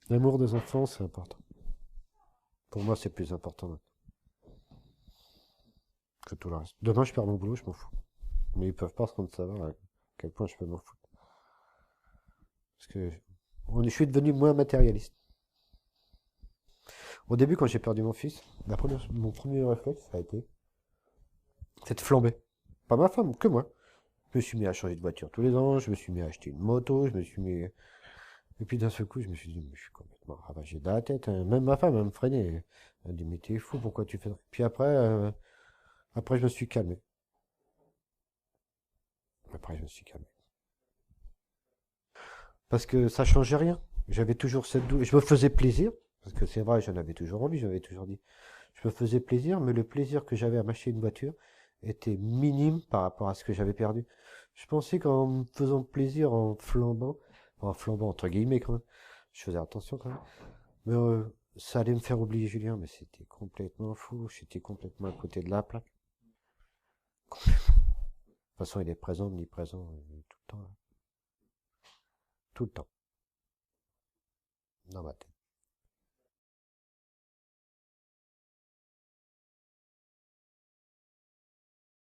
L'amour des enfants, c'est important. Pour moi, c'est plus important que tout le reste. Demain, je perds mon boulot, je m'en fous. Mais ils peuvent pas se rendre savoir à quel point je peux m'en foutre. Parce que je suis devenu moins matérialiste. Au début, quand j'ai perdu mon fils, mon premier réflexe, ça a été, c'est de flamber. Pas ma femme, que moi. Je me suis mis à changer de voiture tous les ans, je me suis mis à acheter une moto, je me suis mis... Et puis d'un seul coup, je me suis dit, mais je suis complètement ravagé de la tête, hein. Même ma femme, elle me freinait. Elle me dit, mais t'es fou, pourquoi tu fais ça? Puis après, je me suis calmé. Après, je me suis calmé. Parce que ça changeait rien. J'avais toujours cette douleur. Je me faisais plaisir, parce que c'est vrai, j'en avais toujours envie, j'avais toujours dit. Je me faisais plaisir, mais le plaisir que j'avais à m'acheter une voiture était minime par rapport à ce que j'avais perdu. Je pensais qu'en me faisant plaisir, en flambant entre guillemets quand même, je faisais attention quand même, mais ça allait me faire oublier Julien, mais c'était complètement fou, j'étais complètement à côté de la plaque. De toute façon, il est présent, omniprésent, tout le temps, là. Tout le temps, dans ma tête.